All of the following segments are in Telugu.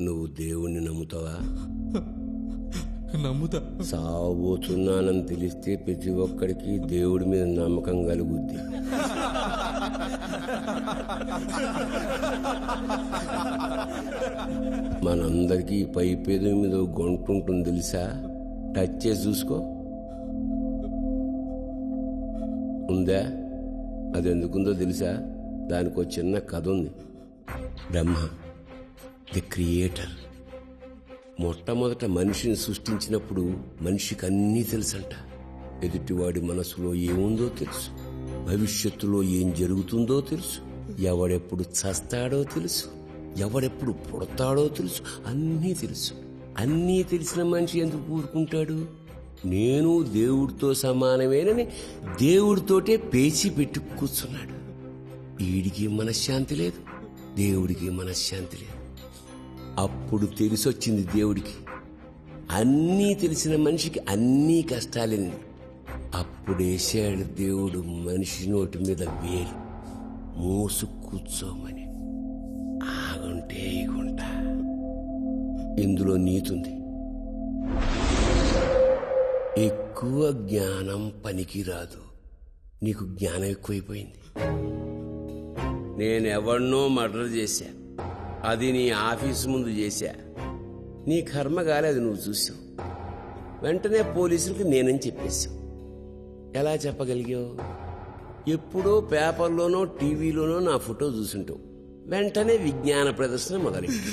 నువ్వు దేవుణ్ణి నమ్ముతావా? నమ్ముతా. సావబోతున్నానని తెలిస్తే ప్రతి ఒక్కడికి దేవుడి మీద నమ్మకం కలుగుద్ది. మనందరికీ పై పేద మీద గొంటుంటుంది తెలుసా? టచ్ చేసి చూసుకో. ఉందా? అది ఎందుకుందో తెలుసా? దానికి ఒక చిన్న కథ ఉంది. బ్రహ్మ ది క్రియేటర్ మొట్టమొదట మనిషిని సృష్టించినప్పుడు మనిషికి అన్నీ తెలుసంట. ఎదుటివాడి మనసులో ఏముందో తెలుసు, భవిష్యత్తులో ఏం జరుగుతుందో తెలుసు, ఎవడెప్పుడు చస్తాడో తెలుసు, ఎవడెప్పుడు పుడతాడో తెలుసు, అన్నీ తెలుసు. అన్నీ తెలిసిన మనిషి ఎందుకు ఊరుకుంటాడు? నేను దేవుడితో సమానమేనని దేవుడితోటే పేచి పెట్టి కూర్చున్నాడు. వీడికి మనశ్శాంతి లేదు, దేవుడికి మనశ్శాంతి లేదు. అప్పుడు తెలిసొచ్చింది దేవుడికి, అన్నీ తెలిసిన మనిషికి అన్నీ కష్టాలని. అప్పుడేసాడు దేవుడు మనిషి నోటి మీద వేలు, మూసు కూర్చోమని. ఆగుంటే ఇగుంటా. ఇందులో నీతుంది. ఎక్కువ జ్ఞానం పనికిరాదు. నీకు జ్ఞానం ఎక్కువైపోయింది. నేనెవన్నో మర్డర్ చేశా, అది నీ ఆఫీసు ముందు చేశా. నీ కర్మ కాలేదు, నువ్వు చూసావు. వెంటనే పోలీసులకు నేనని చెప్పేశావు. ఎలా చెప్పగలిగావు? ఎప్పుడో పేపర్లోనో టీవీలోనో నా ఫోటో చూసుంటావు. వెంటనే విజ్ఞాన ప్రదర్శన మొదలైంది.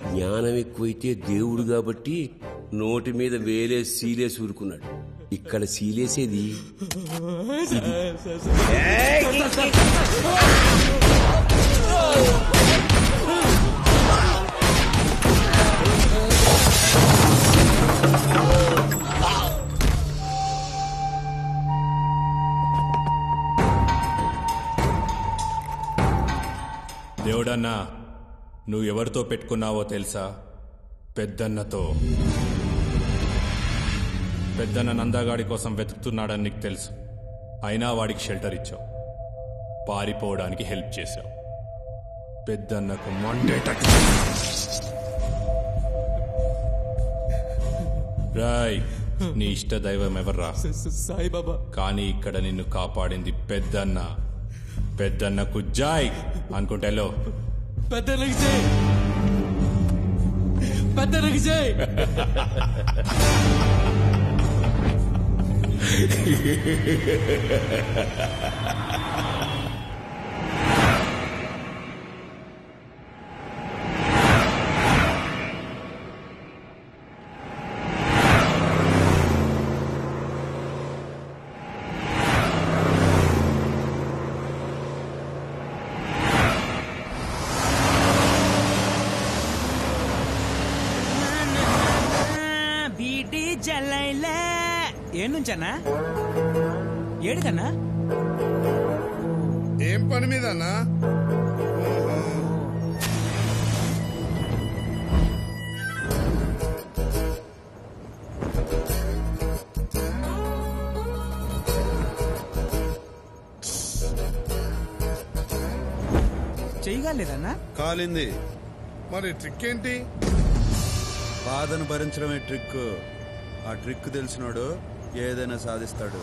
జ్ఞానం ఎక్కువైతే దేవుడు కాబట్టి నోటి మీద వేలే సీలేసి ఊరుకున్నాడు. ఇక్కడ సీలేసేది దేవుడన్నా, నువ్వు ఎవరితో పెట్టుకున్నావో తెలుసా? పెద్దన్నతో. పెద్దన్న నందాగాడి కోసం వెతుకుతున్నాడని నీకు తెలుసు. అయినా వాడికి షెల్టర్ ఇచ్చావు, పారిపోవడానికి హెల్ప్ చేశావు. పెద్దన్నకు మండేటట్టు రాయ్. నీ ఇష్ట దైవం ఎవర్రా? సాయిబాబా. కానీ ఇక్కడ నిన్ను కాపాడింది పెద్దన్న. పెద్దన్నకు జాయ్ అనుకుంటేలో. పెద్దన్నకి జై, పెద్దన్నకి జై. ఏం నుంచన్నా? ఏడికన్నా? ఏం పని మీద అన్నా? చేయగలేదన్నా? కాలింది. మరి ట్రిక్ ఏంటి? బాధను భరించడమే ట్రిక్. ఆ ట్రిక్ తెలిసినోడు ఏదైనా సాధిస్తాడు.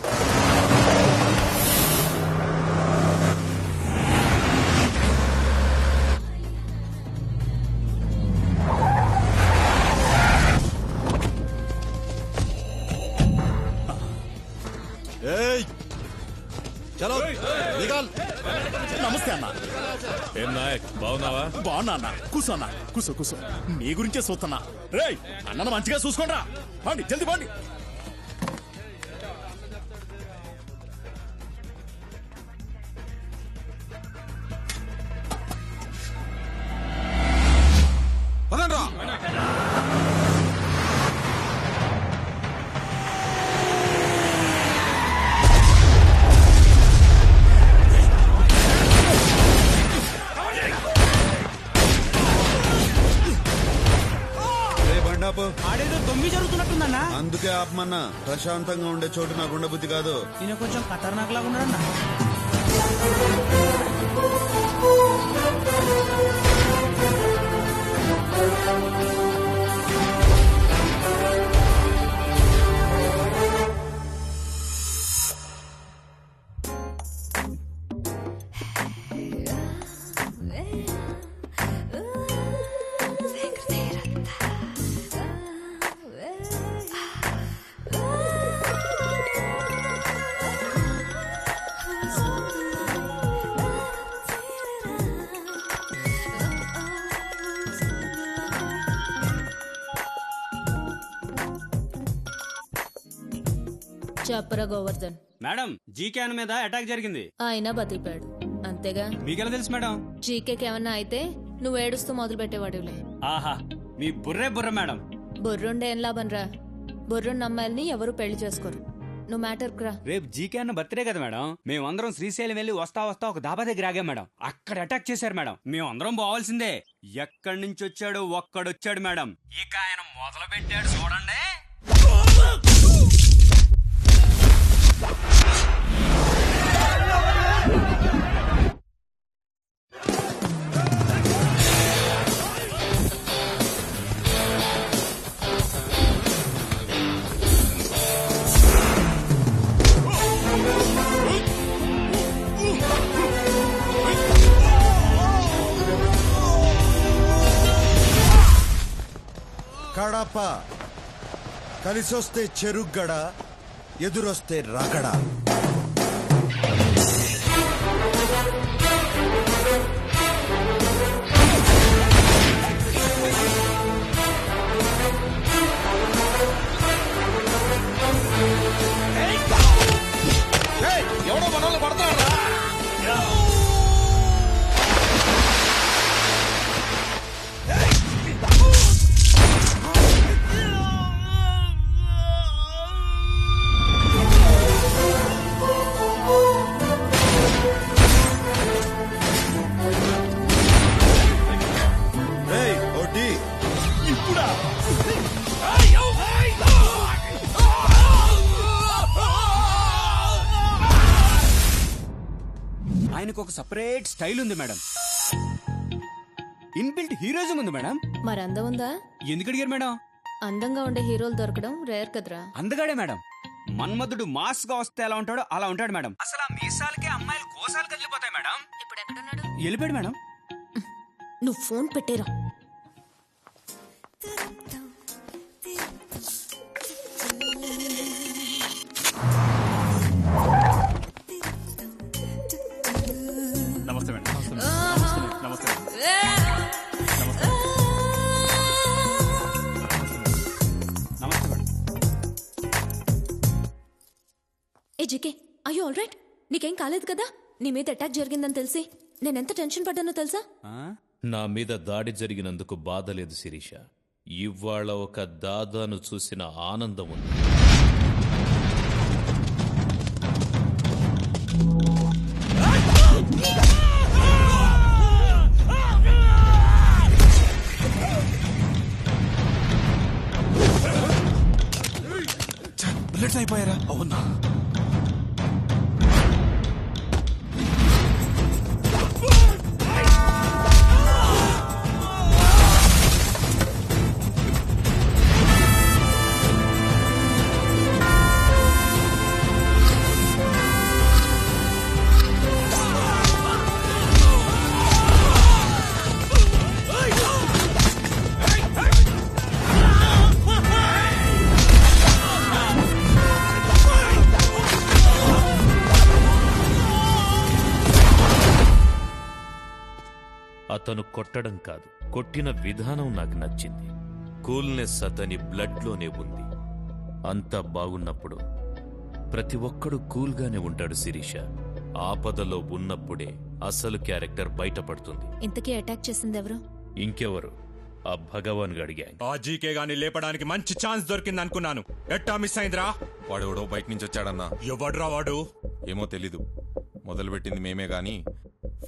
చలో నమస్తే అన్న. ఏం నాయక్, బాగున్నావా? బాగున్నా అన్న. కూసో అన్న, కూసో కూసో. నీ గురించే చూస్తున్నా. రేయ్, అన్నను మంచిగా చూసుకోండిరా. పండి, జల్దీ పండి. పదండ్రా. ఆడేదో దొంగి జరుగుతున్నట్టుందన్నా. అందుకే ఆపమన్నా. ప్రశాంతంగా ఉండే చోటు నాకు ఉండబుద్ధి కాదు. ఈయన కొంచెం ఖతర్నాక్ లాగా ఉన్నాడన్నా. చెప్పరా గోవర్ధన్. మేడం జీకే మీద అటాక్ జరిగింది. ఆయన బతికిపోయాడు అంతేగా. మీకెలా తెలుసు మేడం? జీకేకి ఏమన్నా అయితే నువ్వు ఏడుస్తూ మొదలు పెట్టేవాడివిలే. ఆహా, మీ బుర్రే బుర్ర మేడం. బుర్రుండే ఏం లాభం రా, బుర్రున్న అమ్మాయిల్ని ఎవరు పెళ్లి చేసుకోరు. నువ్వు మ్యాటర్కి రా. రేపు జీకే అన్న బర్త్డే కదా మేడం. మేమందరం శ్రీశైలం వెళ్ళి వస్తా ఒక దాబా దగ్గర ఆగాం మేడం. అక్కడ అటాక్ చేశారు మేడం. మేమందరం పోవాల్సిందే. ఎక్కడి నుంచి వచ్చాడు ఒక్కడొచ్చాడు మేడం. ఇక ఆయన మొదలు పెట్టాడు చూడండి. కడప కలిసొస్తే చెరుగ్గడ, ఎదురొస్తే రగడ. ఎవడో మనోళ్ళు పడతారా? ఆయనకు ఒక సపరేట్ స్టైల్ ఉంది మేడం. ఇన్బిల్ట్ హీరోయిజం ఉంది మేడం. మరి అందం ఉందా? ఎందుకు అడిగారు మేడం? అందంగా ఉండే హీరోలు దొరకడం రేర్ కదరా. అందగాడే మేడం. మన్మధుడు మాస్ గా వస్తే ఎలా ఉంటాడో అలా ఉంటాడు మేడం. అసలు ఆ మీసాలకే అమ్మాయిలు కోసాలు కదిలిపోతాయి మేడం. ఇప్పుడు ఎక్కడున్నాడు? వెళ్ళిపోయాడు మేడం. నువ్వు ఫోన్ పెట్టేరా. నమస్తే మేడం. నమస్తే. నమస్తే madam. A GK, I you all right? నీకేం కాలేదు కదా? నీ మీద అటాక్ జరిగిందని తెలిసి నేనెంత టెన్షన్ పడ్డానో తెలుసా? నా మీద దాడి జరిగినందుకు బాధ లేదు శిరీష. ఇవాళ ఒక దాదాను చూసిన ఆనందం ఉంది. బుల్లెట్స్ అయిపోయారా? అవునా? అతను కొట్టడం కాదు, కొట్టిన విధానం నాకు నచ్చింది. కూల్నెస్ అతని బ్లడ్లోనే ఉంది. అంతా బాగున్నప్పుడు ప్రతి ఒక్కడు కూల్గానే ఉంటాడు శిరీష. ఆపదలో ఉన్నప్పుడే అసలు క్యారెక్టర్ బయటపడుతుంది. ఇంతకీ అటాక్ చేసింది ఎవరు? ఇంకెవరు? ఆ భగవాన్ గడి గ్యాంగ్. ఆ జీకే గాని లేపడానికి మంచి ఛాన్స్ దొరికింది అనుకున్నాను. ఎట్టా మిస్ అయిందిరా? వాడెవడో బయట నుంచి వచ్చాడన్నా. ఎవడ్రా వాడు? ఏమో తెలీదు. మొదలుపెట్టింది మేమే గాని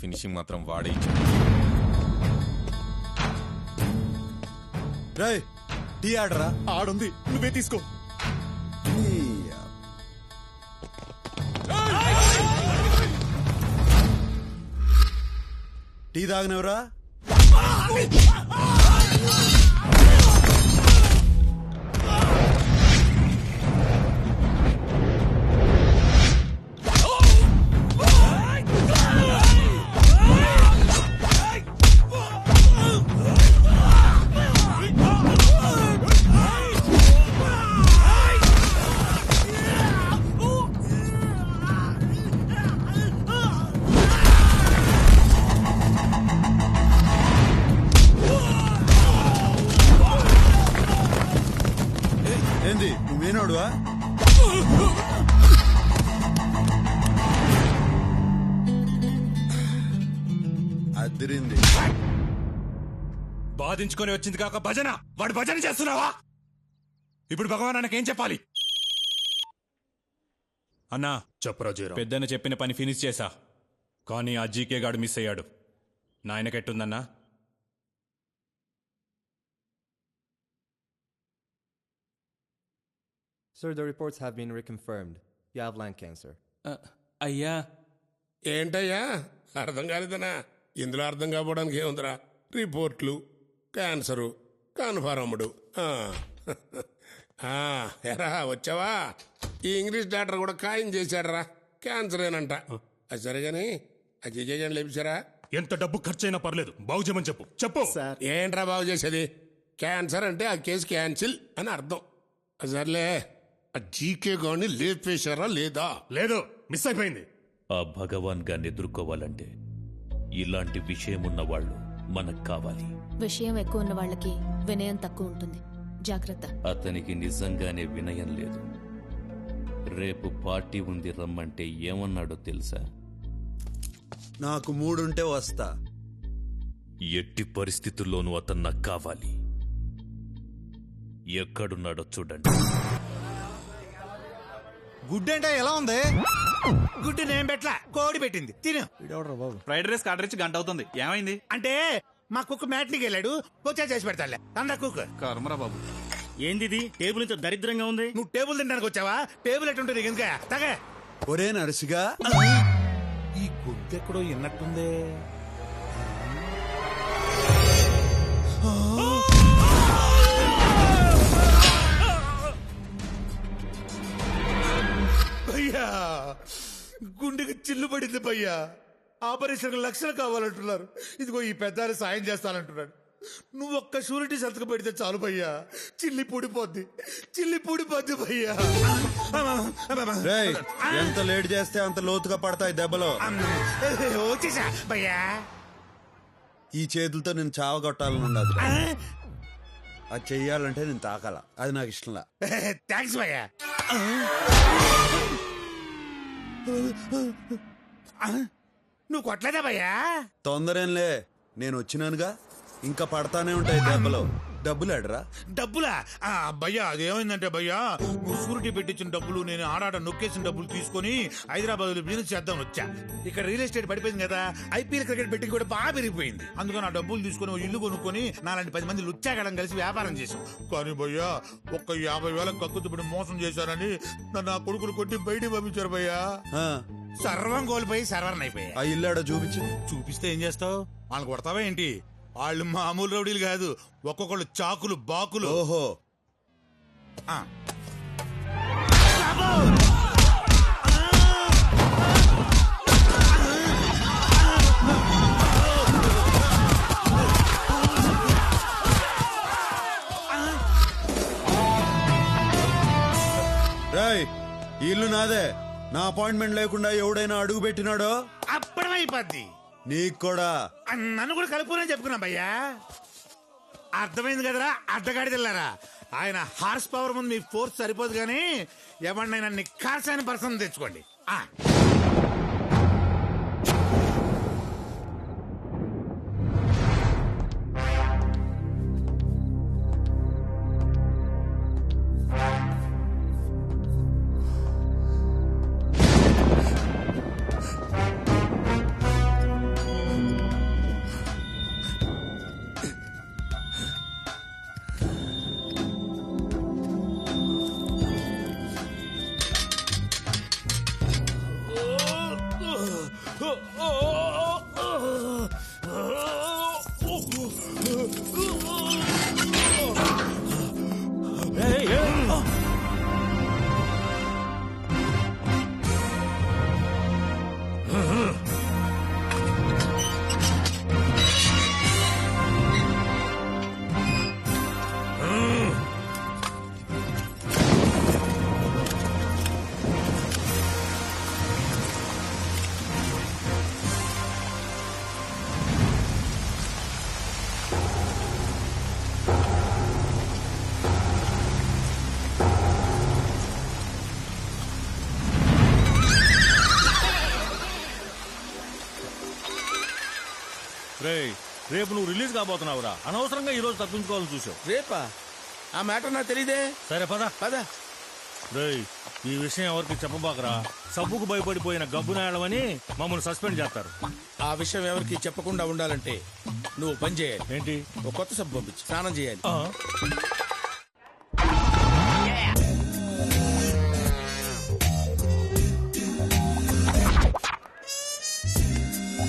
ఫినిషింగ్ మాత్రం వాడే ఇచ్చాడు. రేయ్, టీ ఆడరా. ఆడుంది, నువ్వే తీసుకో. టీ తాగనవరా? అదిరింది. బాధించుకొని వచ్చింది కాక భజన, వాడు భజన చేస్తున్నావా? ఇప్పుడు భగవాన్ నాకేం చెప్పాలి? అన్నా చెప్పరా జయరాం. పెద్దన్న చెప్పిన పని ఫినిష్ చేశా, కానీ ఆ జీకే గాడు మిస్ అయ్యాడు. నాయనకెట్టుందన్నా? Sir, the reports have been reconfirmed. You have lung cancer. అయ్యా ఏంటయ్యా అర్థం కాలేదనా? ఇందులో అర్థం కావడానికి ఏముందిరా? రిపోర్ట్లు, క్యాన్సరు, కన్ఫర్మ్డ్. ఎరా వచ్చావా? ఈ ఇంగ్లీష్ డాక్టర్ కూడా ఖాయం చేశాడరా, క్యాన్సర్ ఏనంట. అది సరిగాని ఆ జిజేజన్ లేపించారా? ఎంత డబ్బు ఖర్చైనా పర్లేదు, బాగు చేయమని చెప్పు. చెప్పు. ఏంట్రా బాగు చేసేది? క్యాన్సర్ అంటే ఆ కేసు క్యాన్సిల్ అని అర్థం. సర్లే, ఆ జీకే గాని లేపేశారా లేదా? లేదు, మిస్ అయిపోయింది. ఆ భగవాన్ గాన్ని ఎదుర్కోవాలంటే ఇలాంటి విషయమున్న వాళ్ళు మనకు కావాలి. విషయం ఎక్కువ ఉన్న వాళ్ళకి వినయం తక్కువ ఉంటుంది. జాగ్రత్త. అతనికి నిజంగానే వినయం లేదు. రేపు పార్టీ ఉంది రమ్మంటే ఏమన్నాడో తెలుసా? నాకు మూడుంటే వస్తా. ఎట్టి పరిస్థితుల్లోనూ అతను నాకు కావాలి. ఎక్కడున్నాడో చూడండి. గుడ్ అంటే ఎలా ఉంది? గుడ్డు నేను పెట్ల, కోడి పెట్టింది. తిను. ఫ్రైడ్ రైస్ ఆర్డర్ ఇచ్చి గంట అవుతుంది. ఏమైంది? అంటే మా కుక్క మ్యాట్నికి వెళ్ళాడు, వచ్చా చేసి పెడతాడులే. అందా కుక్క. కర్మరా బాబు. ఏంది టేబుల్ ఇంత దరిద్రంగా ఉంది? నువ్వు టేబుల్ తినడానికి వచ్చావా? టేబుల్ ఎట్టుంటుంది ఎందుక? తగే. ఒరే నరసిగా, ఈ గుడ్డు ఎక్కడో విన్నట్టుందే. భయ్యా, గుండెకి చిల్లు పడింది భయ్యా. ఆపరేషన్ లక్షలు కావాలంటున్నారు. ఇదిగో ఈ పెద్ద సాయం చేస్తానంటున్నాడు. నువ్వు ఒక్క షూరిటీ సంతకం పెడితే చాలు భయ్యా. చిల్లి పూడిపోద్ది, చిల్లి పూడిపోద్ది భయ్యా. రేయ్, ఎంత లేట్ చేస్తే అంత లోతుగా పడతాయి దెబ్బలు. వచ్చేసా భయ్యా. ఈ చేతులతో నేను చావగొట్టాలని ఉండదు. అది చెయ్యాలంటే నేను తాకాల. అది నాకు ఇష్టంలా. థ్యాంక్స్ భయ్యా. నువ్వు కొట్టలేదా భయ్యా? తొందరేంలే, నేను వచ్చినానుగా. ఇంకా పడతానే ఉంటాయి దెబ్బలు. డబ్బులు ఎడరా? డబ్బులా? భయ్యా అదేమైందంటే భయ్యా, నువ్వు షూరిటీ పెట్టించిన డబ్బులు, నేను ఆడాడ నొక్కేసిన డబ్బులు తీసుకుని హైదరాబాద్ లో బిజినెస్ చేద్దాం వచ్చా. ఇక్కడ రియల్ ఎస్టేట్ పడిపోయింది కదా, ఐపీఎల్ క్రికెట్ బెట్టింగ్ కూడా బాగా పెరిగిపోయింది. అందుకని ఆ డబ్బులు తీసుకుని ఓ ఇల్లు కొనుక్కొని నాలాంటి 10 మంది లుచ్చాగడం కలిసి వ్యాపారం చేశాం. కానీ భయ్యా, ఒక్క 50,000 కక్కుతుబడి మోసం చేశారని నన్ను ఆ కొడుకులు కొట్టి బయటికి పంపించారు భయ్యా. సర్వం కోల్పోయి సర్వర్ అయిపోయా. ఆ ఇల్లాడ చూపించు. చూపిస్తే ఏం చేస్తావు? వాళ్ళని కొడతావా ఏంటి? వాళ్ళు మామూలు రౌడీలు కాదు, ఒక్కొక్కళ్ళు చాకులు బాకులు. ఓహో. రేయ్, ఇల్లు నాదే. నా అపాయింట్మెంట్ లేకుండా ఎవడైనా అడుగు పెట్టినాడో అప్పుడమైపోద్ది. నీకు కూడా. నన్ను కూడా కలుపుకుని చెప్పుకున్నా భయ్యా. అర్థమైంది కదరా అడ్డగాడిదిల్లారా. ఆయన హార్స్ పవర్ ముందు మీ ఫోర్స్ సరిపోదు కానీ ఎవరినైనా నిఖార్సైన పర్సన్ తెచ్చుకోండి. రేయ్ రేపు నువ్వు రిలీజ్ కాబోతున్నావురా, అనవసరంగా ఈ రోజు తప్పించుకోవాలని చూసావు. రేపా? ఆ మ్యాటర్ నాకు తెలియదే. సరే పద. పద. రేయ్ ఈ విషయం ఎవరికి చెప్పబాకరా, సబ్బుకు భయపడిపోయిన గబ్బునాయాలమని మమ్మల్ని సస్పెండ్ చేస్తారు. ఆ విషయం ఎవరికి చెప్పకుండా ఉండాలంటే నువ్వు పని చేయాలి. ఏంటి? ఒక కొత్త సబ్బు పంపించి స్నానం చేయాలి.